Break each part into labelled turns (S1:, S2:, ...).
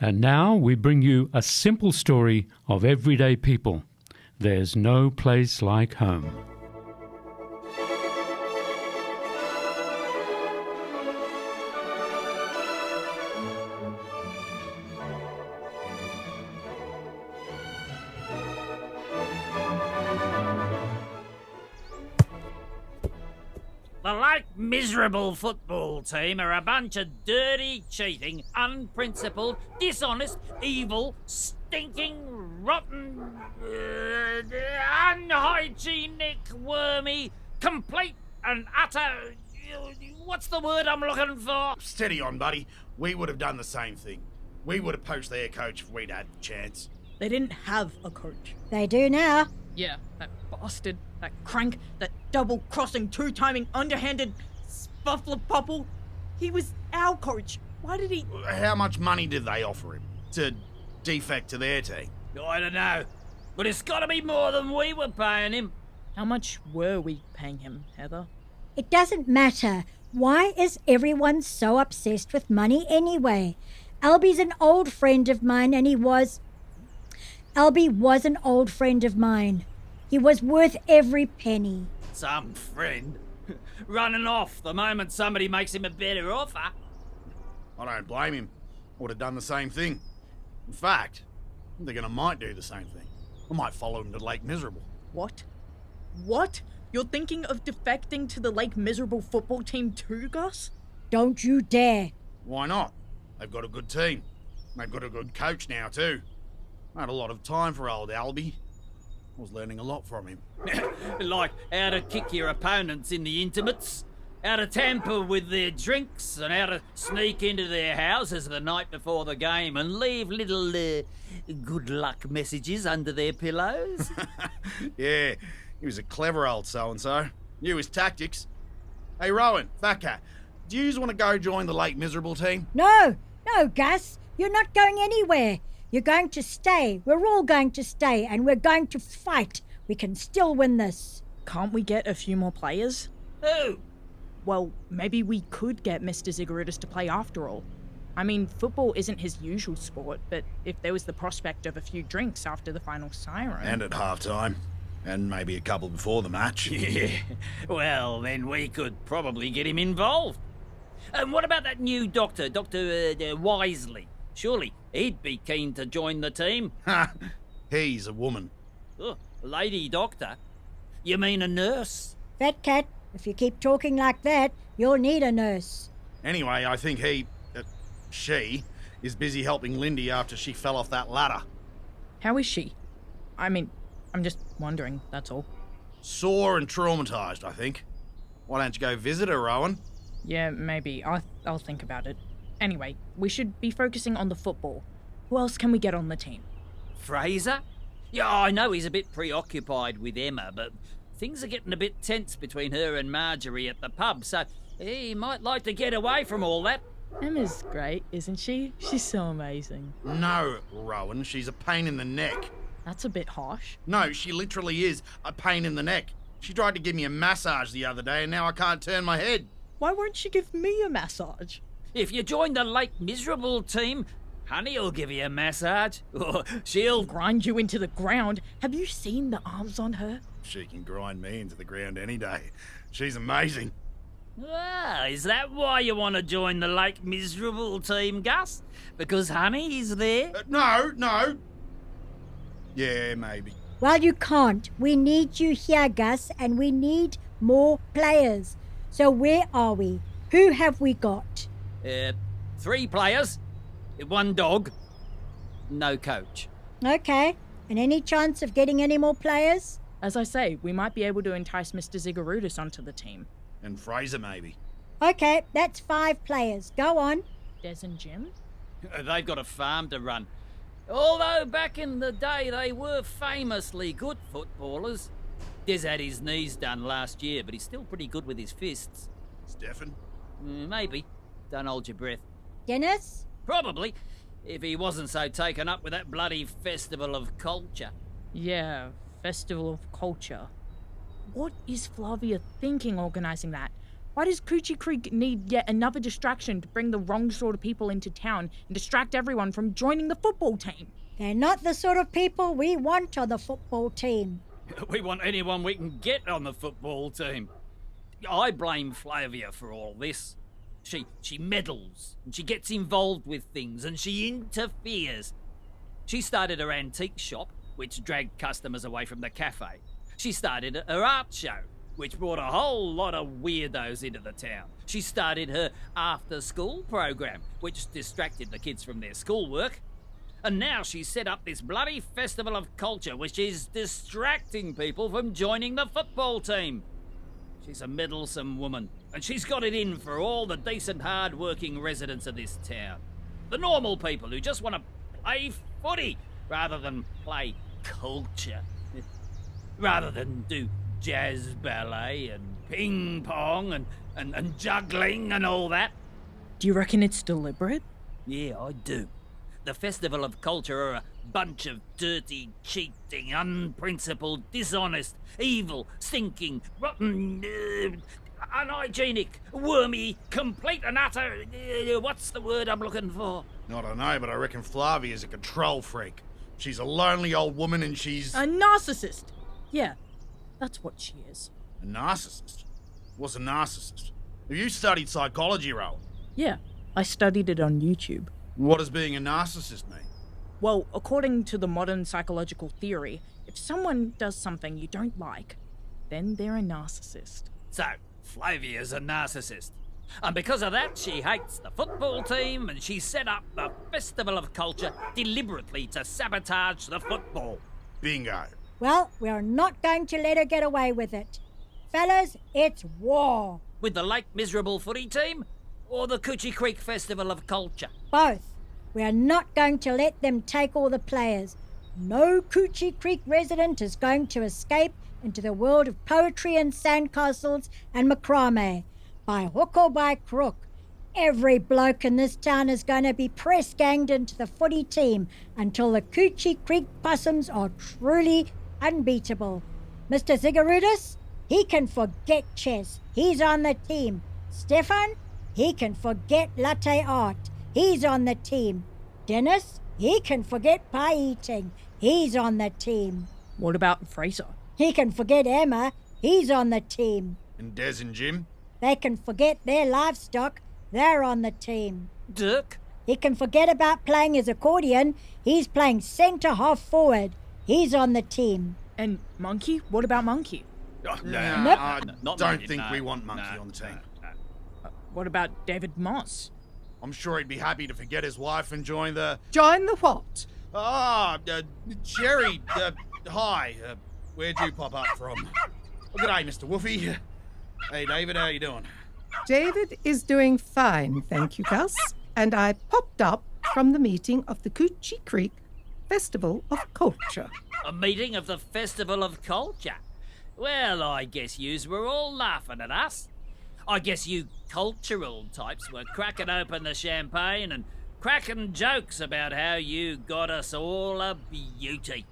S1: And now we bring you a simple story of everyday people. There's no place like home.
S2: The Lake Miserable football team are a bunch of dirty, cheating, unprincipled, dishonest, evil, stinking, rotten, unhygienic, wormy, complete and utter... What's the word I'm looking for?
S3: Steady on, buddy. We would have done the same thing. We would have poached their coach if we'd had the chance.
S4: They didn't have a coach.
S5: They do now.
S4: Yeah, that bastard, that crank, that double-crossing, two-timing, underhanded spuffler-popple. He was our coach. Why did he...
S3: How much money did they offer him to defect to their team?
S2: I don't know, but it's got to be more than we were paying him.
S4: How much were we paying him, Heather?
S5: It doesn't matter. Why is everyone so obsessed with money anyway? Albie's an old friend of mine and Albie was an old friend of mine. He was worth every penny.
S2: Some friend. Running off the moment somebody makes him a better offer.
S3: I don't blame him. I would have done the same thing. In fact, I'm thinking I might do the same thing. I might follow him to Lake Miserable.
S4: What? What? You're thinking of defecting to the Lake Miserable football team too, Gus?
S5: Don't you dare.
S3: Why not? They've got a good team. They've got a good coach now too. I had a lot of time for old Albie. I was learning a lot from him.
S2: Like how to kick your opponents in the intimates, how to tamper with their drinks, and how to sneak into their houses the night before the game and leave little good luck messages under their pillows.
S3: Yeah, he was a clever old so-and-so. Knew his tactics. Hey, Rowan, Fat Cat, do you want to go join the Lake Miserable team?
S5: No, Gus. You're not going anywhere. You're going to stay. We're all going to stay, and we're going to fight. We can still win this.
S4: Can't we get a few more players?
S2: Who?
S4: Well, maybe we could get Mr. Ziggorodis to play after all. I mean, football isn't his usual sport, but if there was the prospect of a few drinks after the final siren...
S3: And at half-time. And maybe a couple before the match.
S2: Yeah, well, then we could probably get him involved. And what about that new doctor, Dr. Wisely? Surely he'd be keen to join the team.
S3: Ha! He's a woman.
S2: Oh, lady doctor? You mean a nurse?
S5: Fat Cat, if you keep talking like that, you'll need a nurse.
S3: Anyway, I think she, is busy helping Lindy after she fell off that ladder.
S4: How is she? I mean, I'm just wondering, that's all.
S3: Sore and traumatised, I think. Why don't you go visit her, Rowan?
S4: Yeah, maybe. I'll think about it. Anyway, we should be focusing on the football. Who else can we get on the team?
S2: Fraser? Yeah, I know he's a bit preoccupied with Emma, but things are getting a bit tense between her and Marjorie at the pub, so he might like to get away from all that.
S4: Emma's great, isn't she? She's so amazing.
S3: No, Rowan, she's a pain in the neck.
S4: That's a bit harsh.
S3: No, she literally is a pain in the neck. She tried to give me a massage the other day and now I can't turn my head.
S4: Why won't you give me a massage?
S2: If you join the Lake Miserable team, Honey'll give you a massage. Or she'll
S4: grind you into the ground. Have you seen the arms on her?
S3: She can grind me into the ground any day. She's amazing.
S2: Ah, is that why you want to join the Lake Miserable team, Gus? Because Honey's there?
S3: No. Yeah, maybe.
S5: Well, you can't. We need you here, Gus, and we need more players. So where are we? Who have we got?
S2: 3 players, 1 dog, no coach.
S5: Okay. And any chance of getting any more players?
S4: As I say, we might be able to entice Mr. Ziggorodis onto the team.
S3: And Fraser, maybe.
S5: Okay, that's 5 players. Go on.
S4: Des and Jim?
S2: They've got a farm to run. Although back in the day they were famously good footballers. Des had his knees done last year, but he's still pretty good with his fists.
S3: Stefan?
S2: Maybe. Don't hold your breath.
S5: Dennis?
S2: Probably, if he wasn't so taken up with that bloody Festival of Culture.
S4: Yeah, Festival of Culture. What is Flavia thinking organising that? Why does Coochie Creek need yet another distraction to bring the wrong sort of people into town and distract everyone from joining the football team?
S5: They're not the sort of people we want on the football team.
S2: We want anyone we can get on the football team. I blame Flavia for all this. She meddles, and she gets involved with things, and she interferes. She started her antique shop, which dragged customers away from the cafe. She started her art show, which brought a whole lot of weirdos into the town. She started her after-school program, which distracted the kids from their schoolwork. And now she's set up this bloody festival of culture, which is distracting people from joining the football team. She's a meddlesome woman, and she's got it in for all the decent, hard-working residents of this town. The normal people who just want to play footy rather than play culture. Rather than do jazz ballet and ping pong and juggling and all that.
S4: Do you reckon it's deliberate?
S2: Yeah, I do. The Festival of Culture are a bunch of dirty, cheating, unprincipled, dishonest, evil, stinking, rotten, unhygienic, wormy, complete and utter... what's the word I'm looking for?
S3: I don't know, but I reckon Flavia's a control freak. She's a lonely old woman and she's...
S4: A narcissist. Yeah, that's what she is.
S3: A narcissist? What's a narcissist? Have you studied psychology, Rowan?
S4: Yeah, I studied it on YouTube.
S3: What does being a narcissist mean?
S4: Well, according to the modern psychological theory, if someone does something you don't like, then they're a narcissist.
S2: So, Flavia's a narcissist. And because of that, she hates the football team and she set up the Festival of Culture deliberately to sabotage the football.
S3: Bingo.
S5: Well, we're not going to let her get away with it. Fellas, it's war.
S2: With the Lake Miserable footy team or the Coochie Creek Festival of Culture?
S5: Both. We're not going to let them take all the players. No Coochie Creek resident is going to escape into the world of poetry and sandcastles and macrame. By hook or by crook, every bloke in this town is going to be press-ganged into the footy team until the Coochie Creek Possums are truly unbeatable. Mr. Zigarudis, he can forget chess. He's on the team. Stefan, he can forget latte art. He's on the team. Dennis, he can forget pie eating. He's on the team.
S4: What about Fraser?
S5: He can forget Emma. He's on the team.
S3: And Des and Jim?
S5: They can forget their livestock. They're on the team.
S2: Dirk?
S5: He can forget about playing his accordion. He's playing centre half forward. He's on the team.
S4: And Monkey? What about Monkey?
S3: No,
S5: Nope.
S3: I
S2: Not
S3: don't
S2: Monkey,
S3: think
S2: no,
S3: we want Monkey
S2: no,
S3: on the team.
S2: no.
S4: What about David Moss?
S3: I'm sure he'd be happy to forget his wife and join the...
S6: Join the what?
S3: Jerry, hi. Where'd you pop up from? Well, g'day, Mr. Woofy. Hey, David, how you doing?
S6: David is doing fine, thank you, Gus. And I popped up from the meeting of the Coochie Creek Festival of Culture.
S2: A meeting of the Festival of Culture? Well, I guess yous were all laughing at us. I guess you cultural types were cracking open the champagne and cracking jokes about how you got us all a beauty.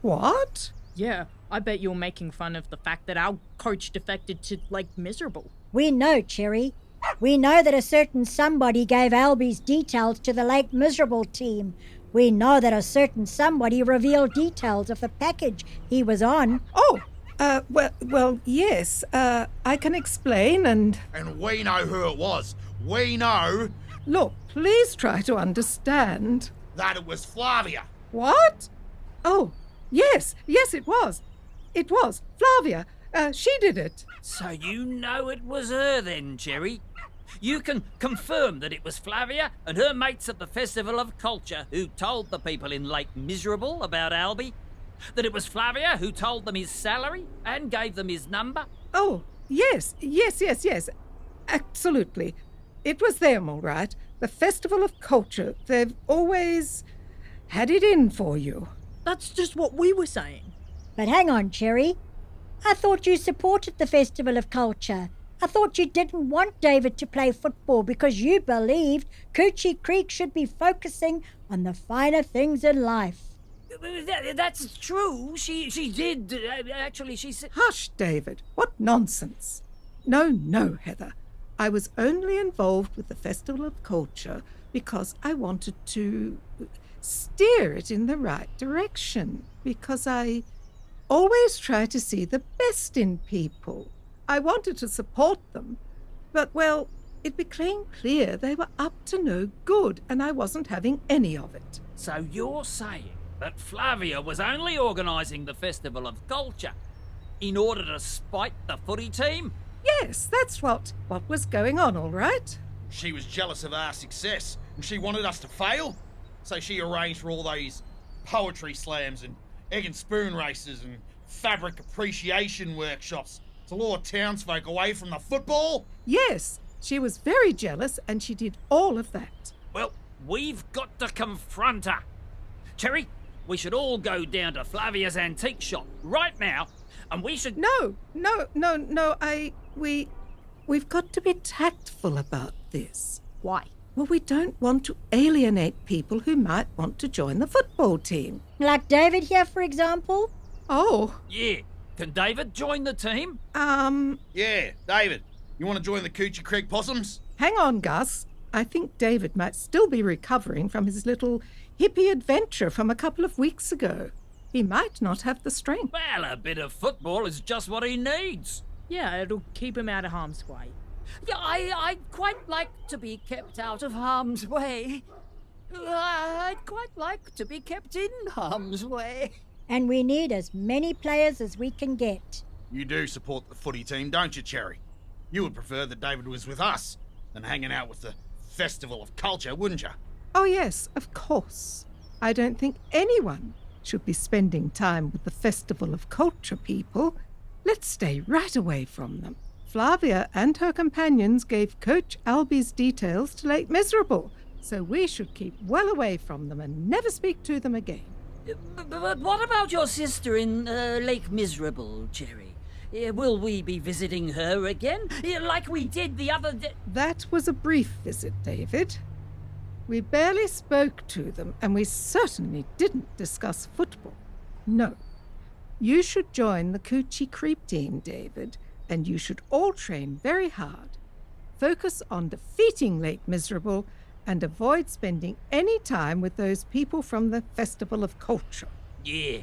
S6: What?
S4: Yeah, I bet you're making fun of the fact that our coach defected to Lake Miserable.
S5: We know, Cherry. We know that a certain somebody gave Albie's details to the Lake Miserable team. We know that a certain somebody revealed details of the package he was on.
S6: Oh, well, yes. I can explain and...
S3: And we know who it was. We know
S6: Look, please try to understand.
S3: that it was Flavia.
S6: What? Oh, yes, it was. It was. Flavia. She did it.
S2: So you know it was her then, Cherry? You can confirm that it was Flavia and her mates at the Festival of Culture who told the people in Lake Miserable about Albie? That it was Flavia who told them his salary and gave them his number?
S6: Oh, yes. Absolutely. It was them, all right. The Festival of Culture. They've always had it in for you.
S4: That's just what we were saying.
S5: But hang on, Cherry. I thought you supported the Festival of Culture. I thought you didn't want David to play football because you believed Coochie Creek should be focusing on the finer things in life.
S2: That's true. She did. Actually, she said...
S6: Hush, David. What nonsense. No, Heather. I was only involved with the Festival of Culture because I wanted to steer it in the right direction, because I always try to see the best in people. I wanted to support them, but, well, it became clear they were up to no good, and I wasn't having any of it.
S2: So you're saying that Flavia was only organising the Festival of Culture in order to spite the footy team?
S6: Yes, that's what was going on, all right.
S3: She was jealous of our success and she wanted us to fail. So she arranged for all those poetry slams and egg and spoon races and fabric appreciation workshops to lure townsfolk away from the football.
S6: Yes, she was very jealous and she did all of that.
S2: Well, we've got to confront her. Cherry, we should all go down to Flavia's antique shop right now, and we should...
S6: No, we've got to be tactful about this.
S4: Why?
S6: Well, we don't want to alienate people who might want to join the football team.
S5: Like David here, for example.
S6: Oh,
S2: Yeah. Can David join the team?
S3: Yeah, David, you want to join the Coochie Creek Possums?
S6: hang on, Gus. I think David might still be recovering from his little hippie adventure from a couple of weeks ago. He might not have the strength.
S2: Well, a bit of football is just what he needs.
S4: Yeah, it'll keep him out of harm's way.
S7: Yeah, I'd quite like to be kept out of harm's way. I'd quite like to be kept in harm's way.
S5: And we need as many players as we can get.
S3: You do support the footy team, don't you, Cherry? You would prefer that David was with us than hanging out with the Festival of Culture, wouldn't you?
S6: Oh, yes, of course. I don't think anyone should be spending time with the Festival of Culture people. Let's stay right away from them. Flavia and her companions gave Coach Albie's details to Lake Miserable, so we should keep well away from them and never speak to them again.
S7: But what about your sister in Lake Miserable, Cherry? Will we be visiting her again, like we did the other day?
S6: That was a brief visit, David. We barely spoke to them, and we certainly didn't discuss football. No. You should join the Coochie Creep team, David, and you should all train very hard. Focus on defeating Lake Miserable and avoid spending any time with those people from the Festival of Culture.
S2: Yeah.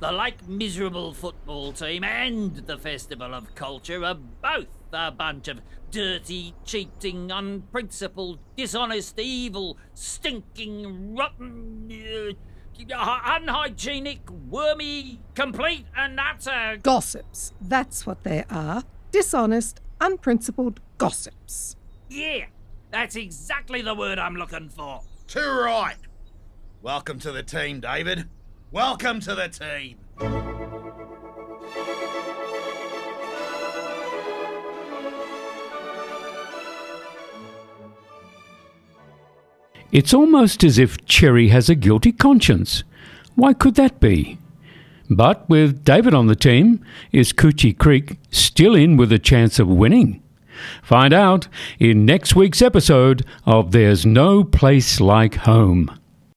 S2: The Lake Miserable football team and the Festival of Culture are both a bunch of dirty, cheating, unprincipled, dishonest, evil, stinking, rotten, unhygienic, wormy, complete and utter...
S6: Gossips. That's what they are. Dishonest, unprincipled gossips.
S2: Yeah, that's exactly the word I'm looking for.
S3: Too right. Welcome to the team, David. Welcome to the team.
S1: It's almost as if Cherry has a guilty conscience. Why could that be? But with David on the team, is Coochie Creek still in with a chance of winning? Find out in next week's episode of There's No Place Like Home.